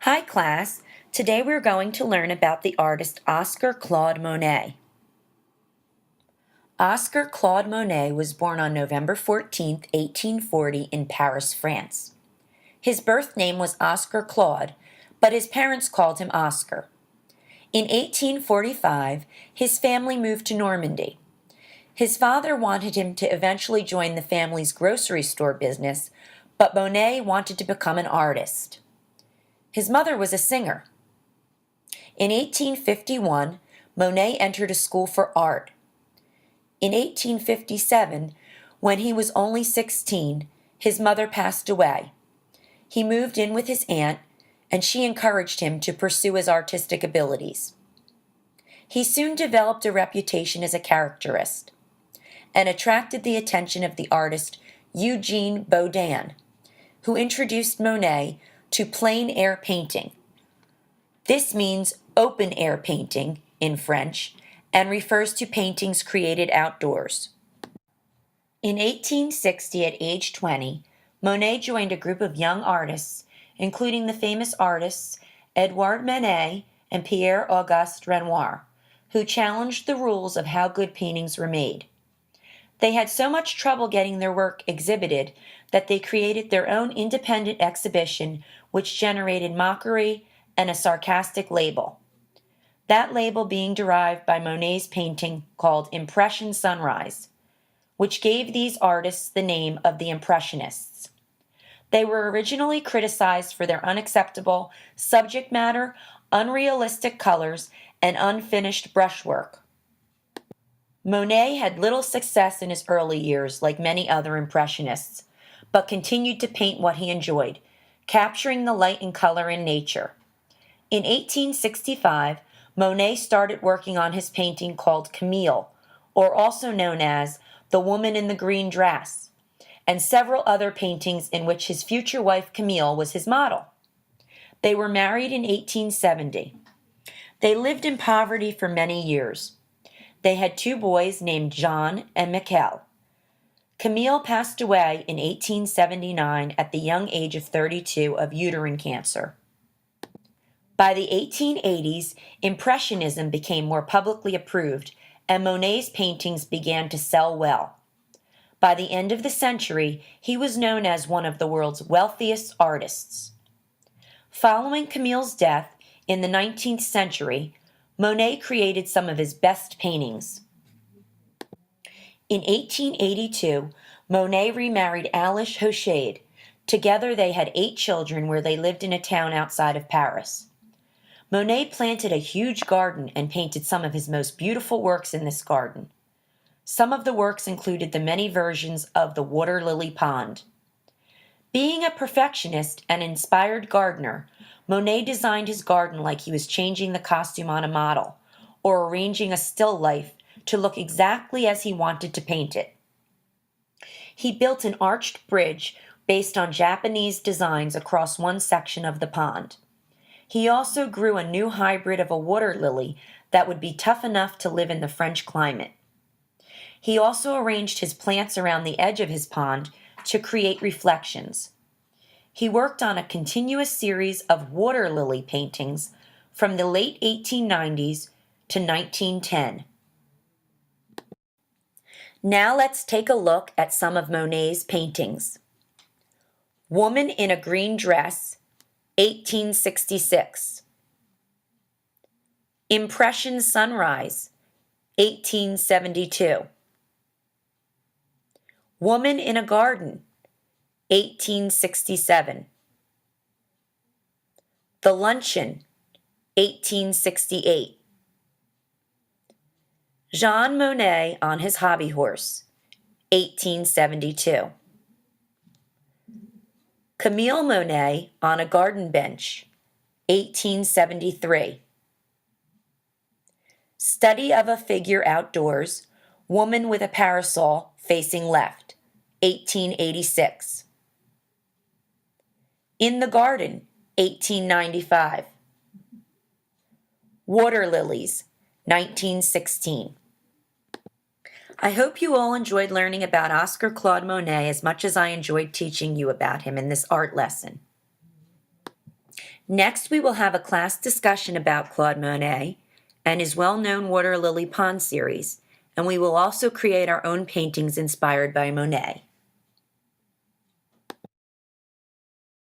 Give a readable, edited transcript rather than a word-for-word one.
Hi class, today we're going to learn about the artist Oscar Claude Monet. Oscar Claude Monet was born on November 14, 1840 in Paris, France. His birth name was Oscar Claude, but his parents called him Oscar. In 1845, his family moved to Normandy. His father wanted him to eventually join the family's grocery store business, but Monet wanted to become an artist. His mother was a singer. In 1851, Monet entered a school for art. In 1857, when he was only 16, his mother passed away. He moved in with his aunt, and she encouraged him to pursue his artistic abilities. He soon developed a reputation as a caricaturist and attracted the attention of the artist Eugene Boudin, who introduced Monet to plein air painting. This means open air painting in French and refers to paintings created outdoors. In 1860, at age 20, Monet joined a group of young artists, including the famous artists Edouard Manet and Pierre-Auguste Renoir, who challenged the rules of how good paintings were made. They had so much trouble getting their work exhibited that they created their own independent exhibition, which generated mockery and a sarcastic label. That label being derived by Monet's painting called Impression Sunrise, which gave these artists the name of the Impressionists. They were originally criticized for their unacceptable subject matter, unrealistic colors, and unfinished brushwork. Monet had little success in his early years, like many other Impressionists, but continued to paint what he enjoyed, capturing the light and color in nature. In 1865, Monet started working on his painting called Camille, or also known as The Woman in the Green Dress, and several other paintings in which his future wife Camille was his model. They were married in 1870. They lived in poverty for many years. They had two boys named Jean and Michel. Camille passed away in 1879 at the young age of 32 of uterine cancer. By the 1880s, Impressionism became more publicly approved, and Monet's paintings began to sell well. By the end of the century, he was known as one of the world's wealthiest artists. Following Camille's death in the 19th century, Monet created some of his best paintings. In 1882, Monet remarried Alice Hochade. Together they had 8 children where they lived in a town outside of Paris. Monet planted a huge garden and painted some of his most beautiful works in this garden. Some of the works included the many versions of the water lily pond. Being a perfectionist and inspired gardener, Monet designed his garden like he was changing the costume on a model, or arranging a still life to look exactly as he wanted to paint it. He built an arched bridge based on Japanese designs across one section of the pond. He also grew a new hybrid of a water lily that would be tough enough to live in the French climate. He also arranged his plants around the edge of his pond to create reflections. He worked on a continuous series of water lily paintings from the late 1890s to 1910. Now let's take a look at some of Monet's paintings. Woman in a Green Dress, 1866. Impression Sunrise, 1872. Woman in a Garden, 1867. The Luncheon, 1868. Jean Monet on his hobby horse, 1872. Camille Monet on a garden bench, 1873. Study of a figure outdoors, woman with a parasol facing left, 1886. In the Garden, 1895. Water Lilies, 1916. I hope you all enjoyed learning about Oscar Claude Monet as much as I enjoyed teaching you about him in this art lesson. Next, we will have a class discussion about Claude Monet and his well-known Water Lily Pond series, and we will also create our own paintings inspired by Monet.